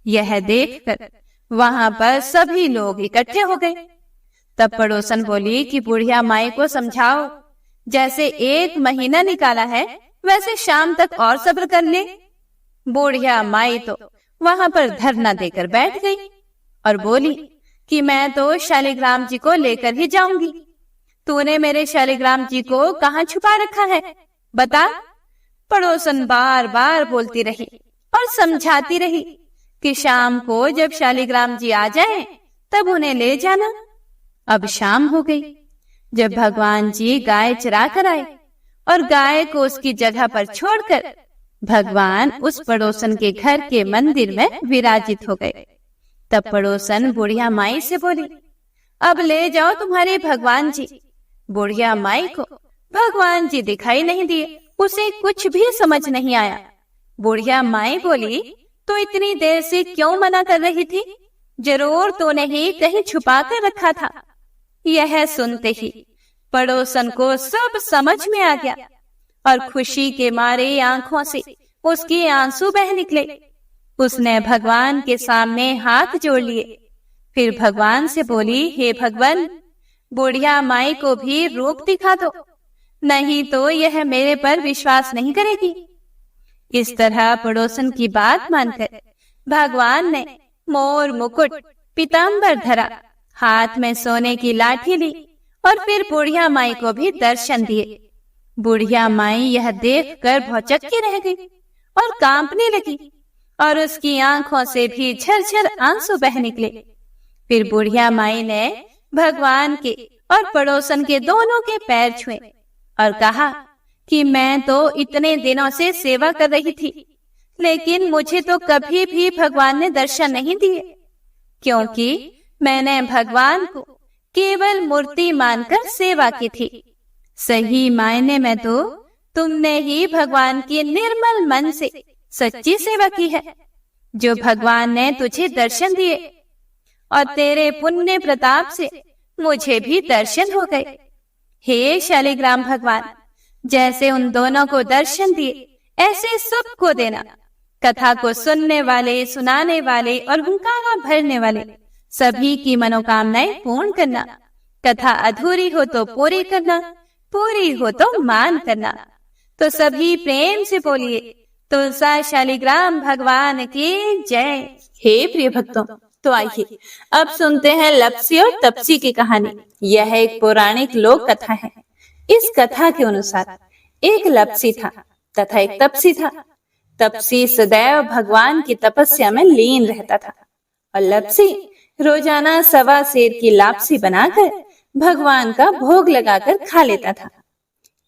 यह देखकर वहां पर सभी लोग इकट्ठे हो गए। तब पड़ोसन बोली कि बुढ़िया माई को समझाओ, जैसे 1 महीना निकाला है वैसे शाम तक और सब्र कर ले। बुढ़िया माई तो वहां पर धरना देकर बैठ गई और बोली कि मैं तो शालिग्राम जी को लेकर ही जाऊंगी। तूने मेरे शालिग्राम जी को कहाँ छुपा रखा है, बता। पड़ोसन बार बार बोलती रही और समझाती रही कि शाम को जब शालिग्राम जी आ जाएं, तब उन्हें ले जाना। अब शाम हो गई। जब भगवान जी गाय चरा कर आए और गाय को उसकी जगह पर छोड़कर भगवान उस पड़ोसन के घर के मंदिर में विराजित हो गए। तब पड़ोसन बुढ़िया माई से बोली, अब ले जाओ तुम्हारे भगवान जी। बुढ़िया माई को भगवान जी दिखाई नहीं दिए, उसे कुछ भी समझ नहीं आया। बुढ़िया माई बोली, तो इतनी देर से क्यों मना कर रही थी? जरूर तूने ही कहीं छुपा कर रखा था। यह सुनते ही पड़ोसन को सब समझ में आ गया और खुशी के मारे आंखों से उसके आंसू बह निकले। उसने भगवान के सामने हाथ जोड़ लिए। फिर भगवान से बोली, हे भगवान, बुढ़िया माई को भी रूप दिखा दो, नहीं तो यह मेरे पर विश्वास नहीं करेगी। इस तरह पड़ोसन की बात मानकर भगवान ने मोर मुकुट पीतांबर धरा, हाथ में सोने की लाठी ली और फिर बुढ़िया माई को भी दर्शन दिए। बुढ़िया माई यह देखकर भौचक्की रह गई और कांपने लगी और उसकी आंखों से भी झरझर आंसू बह निकले। फिर बुढ़िया माई ने भगवान के और पड़ोसन के दोनों के पैर छुए और कहा कि मैं तो इतने दिनों से सेवा कर रही थी, लेकिन मुझे तो कभी भी भगवान ने दर्शन नहीं दिए, क्योंकि मैंने भगवान को केवल मूर्ति मानकर सेवा की थी। सही मायने में तो तुमने ही भगवान की निर्मल मन से सच्ची सेवा की है, जो भगवान ने तुझे दर्शन दिए, और तेरे पुण्य प्रताप से मुझे भी दर्शन हो गए। हे शालिग्राम भगवान, जैसे उन दोनों को दर्शन दिए, ऐसे सबको देना। कथा को सुनने वाले, सुनाने वाले और हुंकारा भरने वाले सभी की मनोकामनाएं पूर्ण करना। कथा अधूरी हो तो पूरी करना, पूरी हो तो मान करना। तो सभी प्रेम से बोलिए, तुलसा शालिग्राम भगवान की जय। हे प्रिय भक्तों, तो आइए अब सुनते हैं लप्सी और तपसी की कहानी। यह एक पौराणिक लोक कथा है। इस कथा के अनुसार एक लप्सी था तथा एक तपसी था। तपसी सदैव भगवान की तपस्या में लीन रहता था और लप्सी रोजाना 1.25 सेर की लापसी बनाकर भगवान का भोग लगाकर खा लेता था।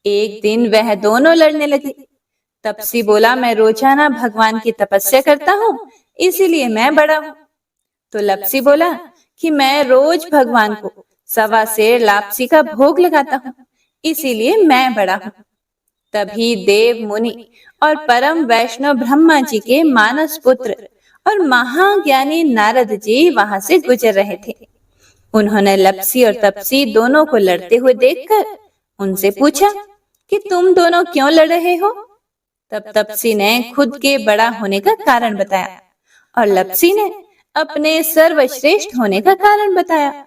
एक दिन वह दोनों लड़ने लगे। तपसी बोला, मैं रोजाना भगवान की तपस्या करता हूँ, इसीलिए मैं बड़ा हूँ। तो लप्सी बोला कि मैं रोज भगवान को 1.25 सेर लापसी का भोग लगाता हूँ, इसीलिए मैं बड़ा हूँ। तभी देव मुनि और परम वैष्णव ब्रह्मा जी के मानस पुत्र और महाज्ञानी नारद जी वहां से गुजर रहे थे। उन्होंने लप्सी और तपसी दोनों को लड़ते हुए देखकर उनसे पूछा कि तुम दोनों क्यों लड़ रहे हो। तब तपसी ने खुद के बड़ा होने का कारण बताया और लप्सी ने अपने सर्वश्रेष्ठ होने का कारण बताया।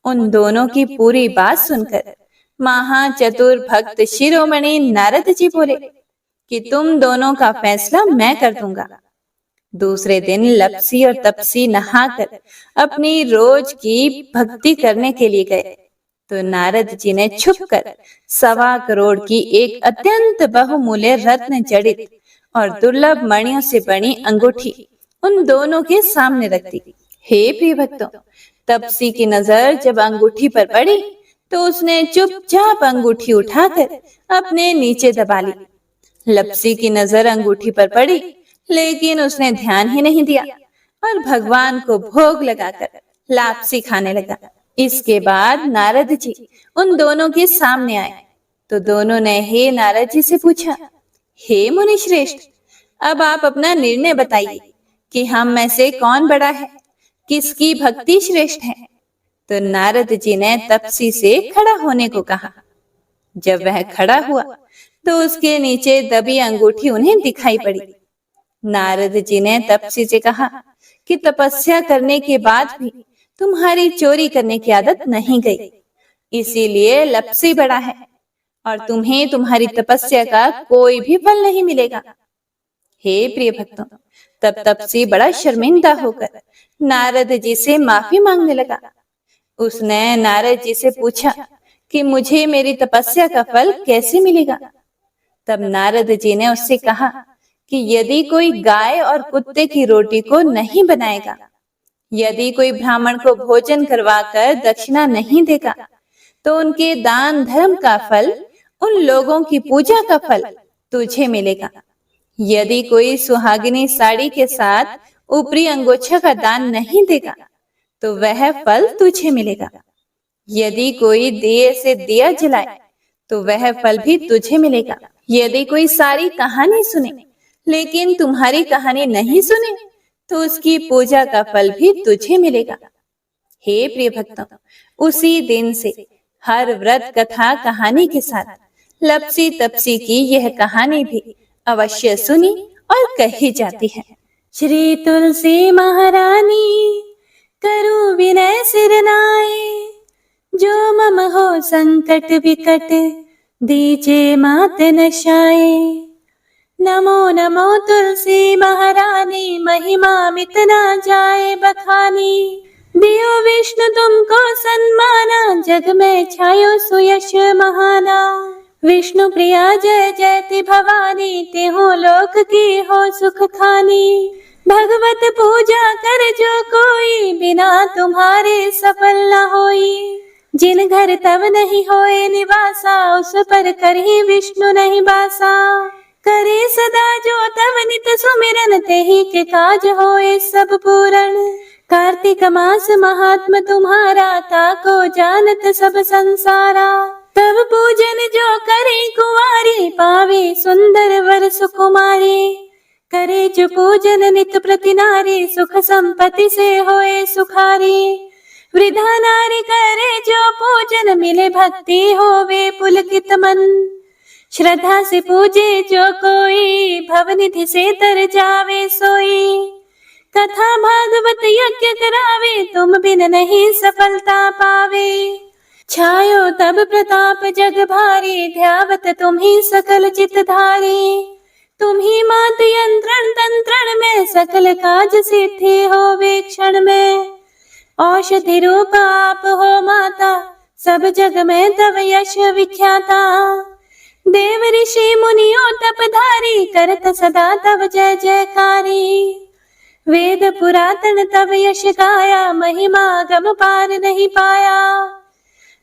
उन दोनों की पूरी बात सुनकर महाचतुर भक्त शिरोमणि नारद जी बोले कि तुम दोनों का फैसला मैं कर दूंगा। दूसरे दिन लप्सी और तपसी नहाकर अपनी रोज की भक्ति करने के लिए गए तो नारद जी ने छुपकर 1.25 करोड़ की एक अत्यंत बहुमूल्य रत्न जड़ित और दुर्लभ मणियों से बनी अंगूठी उन दोनों के सामने रख दी। हे प्रिय भक्तों, तपसी की नजर जब अंगूठी पर पड़ी तो उसने चुपचाप अंगूठी उठाकर अपने नीचे दबा ली। लप्सी की नजर अंगूठी पर पड़ी, लेकिन उसने ध्यान ही नहीं दिया और भगवान को भोग लगाकर लापसी खाने लगा। इसके बाद नारद जी उन दोनों के सामने आए तो दोनों ने हे नारद जी से पूछा, हे मुनि श्रेष्ठ, अब आप अपना निर्णय बताइए कि हम में से कौन बड़ा है, किसकी भक्ति श्रेष्ठ है। तो नारद जी ने तपसी से खड़ा होने को कहा। जब वह खड़ा हुआ तो उसके नीचे दबी अंगूठी उन्हें दिखाई पड़ी। नारद जी ने तपसी से कहा कि तपस्या करने के बाद भी तुम्हारी चोरी करने की आदत नहीं गई, इसीलिए लप्सी बड़ा है और तुम्हें तुम्हारी तपस्या का कोई भी फल नहीं मिलेगा। हे प्रिय भक्तों, तब तपसी बड़ा शर्मिंदा होकर नारद जी से माफी मांगने लगा। उसने नारद जी से पूछा कि मुझे मेरी तपस्या का फल कैसे मिलेगा। तब नारद जी ने उससे कहा कि यदि कोई गाय और कुत्ते की रोटी को नहीं बनाएगा, यदि कोई ब्राह्मण को भोजन करवाकर दक्षिणा नहीं देगा, तो उनके दान धर्म का फल, उन लोगों की पूजा का फल तुझे मिलेगा। यदि कोई सुहागिनी साड़ी के साथ ऊपरी अंगोछा का दान नहीं देगा, तो वह फल तुझे मिलेगा। यदि कोई दिए से दिया जलाए, तो वह फल भी तुझे मिलेगा। यदि कोई सारी कहानी सुने लेकिन तुम्हारी कहानी नहीं सुने, तो उसकी पूजा का फल भी तुझे मिलेगा। हे प्रिय भक्तों, उसी दिन से हर व्रत कथा कहानी के साथ लप्सी तपसी की यह कहानी भी अवश्य सुनी और कही जाती है। श्री तुलसी महारानी करूं विनय सिर नाए, जो मम हो संकट विकट दीजे मात नशाए। नमो नमो तुलसी महारानी, महिमा मित ना जाए बखानी, दियो विष्णु विष्णु तुमको सन्माना, जग में छायो सुयश महाना। विष्णु प्रिया जय जयति भवानी, तेहो लोक की हो सुख खानी। भगवत पूजा कर जो कोई, बिना तुम्हारे सफल न होई। जिन घर तब नहीं होए निवासा, उस पर करही विष्णु नहीं बासा। करे सदा जो तब नित सुमिरन, तेहि के काज होए सब पूरन। कार्तिक मास महात्म तुम्हारा, ताको जानत सब संसारा। तब पूजन जो करे कुंवारी, पावे सुंदर वर सुकुमारी। करे जो पूजन नित प्रति नारी, सुख संपत्ति से होए सुखारी। वृद्धा नारी करे जो पूजन, मिले भक्ति होवे पुलकित मन। श्रद्धा से पूजे जो कोई, भवनिधि से तर जावे सोई। कथा भागवत यज्ञ करावे, तुम बिन नहीं सफलता पावे। छायो तब प्रताप जग भारी, ध्यावत तुम्ही सकल चित धारी। तुम्ही मात यंत्रण तंत्रण में, सकल काज सिद्धि होवे क्षण में। औषधि रूप आप हो माता, सब जग में तव यश विख्याता। देव ऋषि मुनियों तपधारी, करत सदा तव जय जयकारी। वेद पुरातन तव यश गाया, महिमा गम पार नहीं पाया।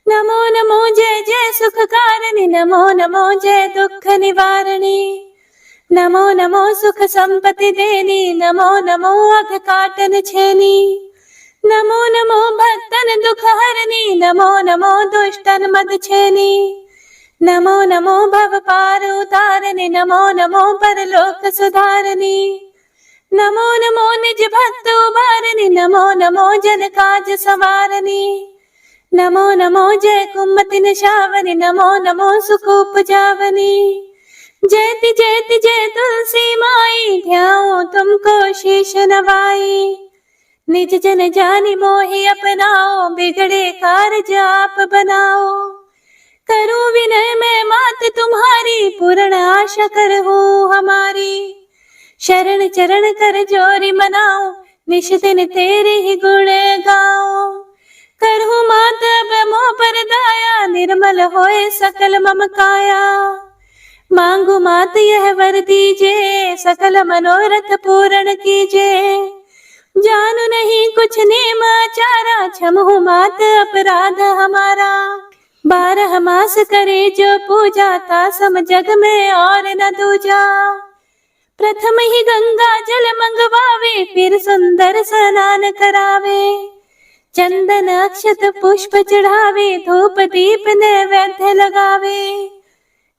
नमो नमो जय जय सुख कारणी, नमो नमो जय दुख निवारणी। नमो नमो सुख संपत्ति देनी, नमो नमो अघ काटन छेनी। नमो नमो भक्तन दुख हरनी, नमो नमो दुष्टन मद छेनी। नमो नमो भव पार उतारनी, नमो नमो परलोक सुधारनी। नमो नमो निज भक्त उबारनी, नमो नमो जन काज संवारनी। नमो नमो जय कुमति निशावनी, नमो नमो सुख उपजावनी। जयति जयति जय तुलसी माई, ध्याओ तुमको शीश नवाई। निज जन जानि मोहि अपनाओ, बिगड़े कार्य आप बनाओ। करूं विनय मैं मात तुम्हारी, पूर्ण आशा करहु हमारी। शरण चरण कर जोरी मनाओ, निश दिन तेरे ही गुण गाओ। करहु मात अब मोह पर दाया, निर्मल होए सकल मम काया। मांगू मात यह वर दीजे, सकल मनोरथ पूर्ण कीजे। जानू नहीं कुछ नेम आचारा, क्षमहु मात अपराध हमारा। 12 मास करे जो पूजा, ता सम जग में और न दूजा। प्रथम ही गंगा जल मंगवावे, फिर सुंदर स्नान करावे। चंदन अक्षत पुष्प चढ़ावे, धूप दीप नैवेद्य लगावे।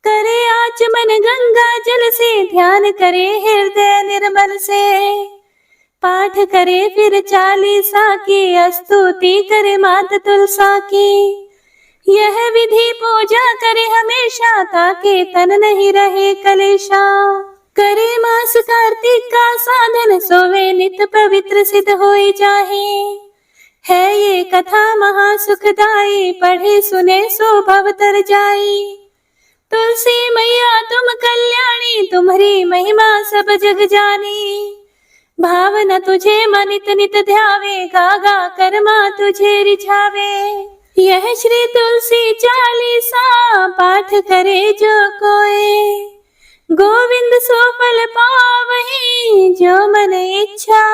करे आचमन गंगा जल से, ध्यान करे हृदय निर्मल से। पाठ करे फिर 40 की, स्तुति करे मात तुलसा की। यह विधि पूजा करे हमेशा, ताके तन नहीं रहे कलेशा। करे मास कार्तिक का साधन, सोवे नित पवित्र सिद्ध होई जाहे। है ये कथा महासुखदाई, पढ़े सुने सो भव तर जाई। तुलसी मैया तुम कल्याणी, तुम्हारी महिमा सब जग जानी। भावना तुझे मनित नित ध्यावे, गागा कर्मा तुझे रिझावे। यह श्री तुलसी 40 पाठ करे जो कोई, गोविंद सो फल पावहि, जो मन इच्छा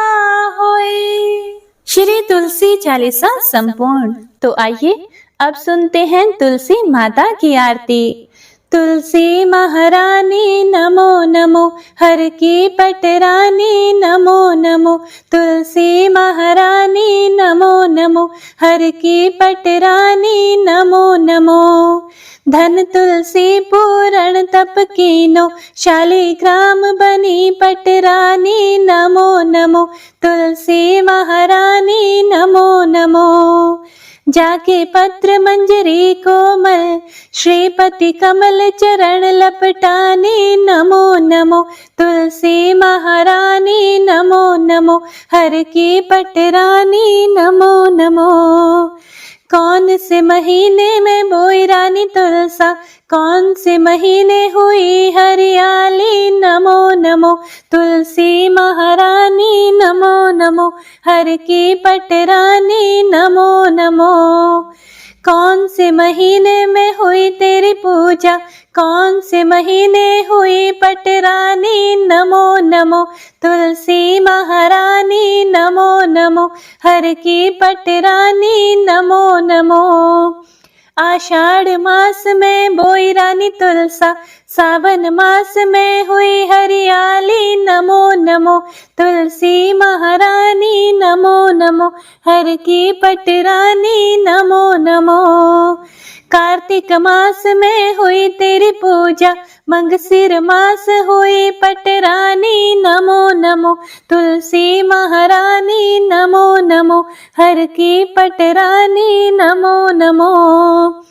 होए। श्री तुलसी 40 संपूर्ण। तो आइए अब सुनते हैं तुलसी माता की आरती। तुलसी महारानी नमो नमो, हर की पटरानी नमो नमो। तुलसी महारानी नमो नमो, हर की पटरानी नमो नमो। धन तुलसी पूरण तप कीनो, शालिग्राम बनी पटरानी नमो नमो। तुलसी महारानी नमो नमो। जाके पत्र मंजरी कोमल, श्रीपति कमल चरण लपटानी नमो नमो। तुलसी महारानी नमो नमो, हर की पटरानी नमो नमो। कौन से महीने में बोई रानी तुलसा, कौन से महीने हुई हरियाली नमो नमो। तुलसी महारानी नमो नमो, हर की पटरानी नमो नमो। कौन से महीने में हुई तेरी पूजा, कौन से महीने हुई पटरानी, नमो नमो। तुलसी महारानी नमो नमो, हर की पटरानी नमो नमो। आषाढ़ मास में बोई रानी तुलसा, सावन मास में हुई हरियाली, नमो नमो। तुलसी महारानी नमो नमो, हर की पटरानी नमो नमो। कार्तिक मास में हुई तेरी पूजा, मंगसिर मास हुई पटरानी, नमो नमो। तुलसी महारानी नमो नमो, हर की पटरानी नमो नमो।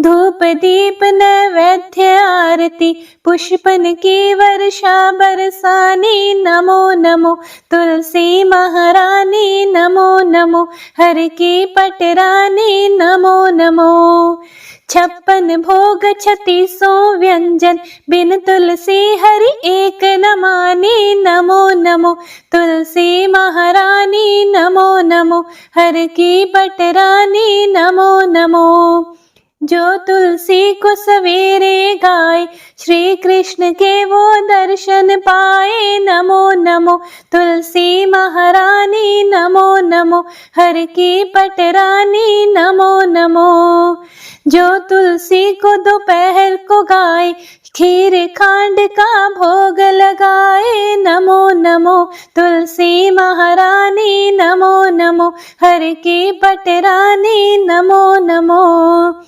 धूप दीप नैवेद्य आरती, पुष्पन की वर्षा बरसानी, नमो नमो। तुलसी महारानी नमो नमो, हर की पटरानी नमो नमो। 56 भोग 36 व्यंजन, बिन तुलसी हरि एक न मानी, नमो नमो। तुलसी महारानी नमो नमो, हर की पटरानी नमो नमो। जो तुलसी को सवेरे गाए, श्री कृष्ण के वो दर्शन पाए, नमो नमो। तुलसी महारानी नमो नमो, हर की पटरानी नमो नमो। जो तुलसी को दोपहर को गाए, खीर खांड का भोग लगाए, नमो नमो। तुलसी महारानी नमो नमो, हर की पटरानी नमो नमो।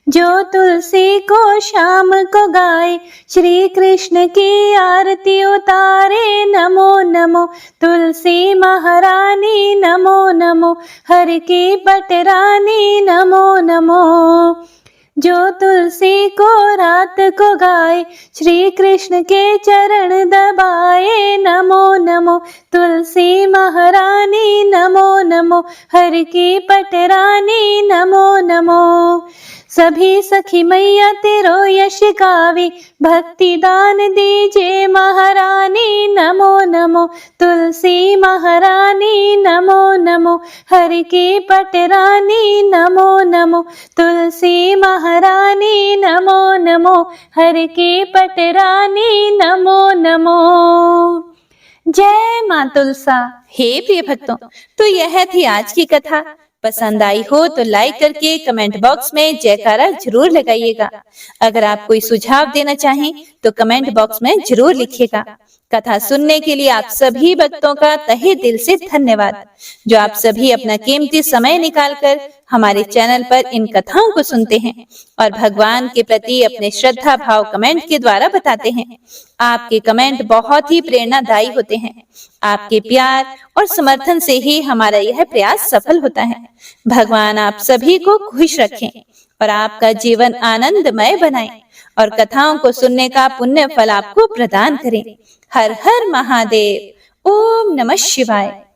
जो तुलसी को शाम को गाए, श्री कृष्ण की आरती उतारे, नमो नमो। तुलसी महारानी नमो नमो, हर की पटरानी नमो नमो। जो तुलसी को रात को गाए, श्री कृष्ण के चरण दबाए, नमो नमो। तुलसी महारानी नमो नमो, हर की पटरानी नमो नमो। सभी सखी मैया तेरो यश गावे, भक्ति दान दीजे महारानी, नमो नमो। तुलसी महारानी नमो नमो, हर की पटरानी नमो नमो। तुलसी महारानी नमो नमो, हर की पटरानी नमो नमो। जय माँ तुलसा। हे प्रिय भक्तों, तो यह थी आज की कथा। पसंद आई हो तो लाइक करके कमेंट बॉक्स में जयकारा जरूर लगाइएगा। अगर आप कोई सुझाव देना चाहें तो कमेंट बॉक्स में जरूर लिखिएगा। कथा सुनने के लिए आप सभी भक्तों का तहे दिल से धन्यवाद, जो आप सभी अपना कीमती समय निकालकर हमारे चैनल पर इन कथाओं को सुनते हैं और भगवान के प्रति अपने श्रद्धा भाव कमेंट के द्वारा बताते हैं। आपके कमेंट बहुत ही प्रेरणादायी होते हैं। आपके प्यार और समर्थन से ही हमारा यह प्रयास सफल होता है। भगवान आप सभी को खुश रखें और आपका जीवन आनंदमय बनाएं और कथाओं को सुनने का पुण्य फल आपको प्रदान करें। हर हर महादेव। ओम नमः शिवाय।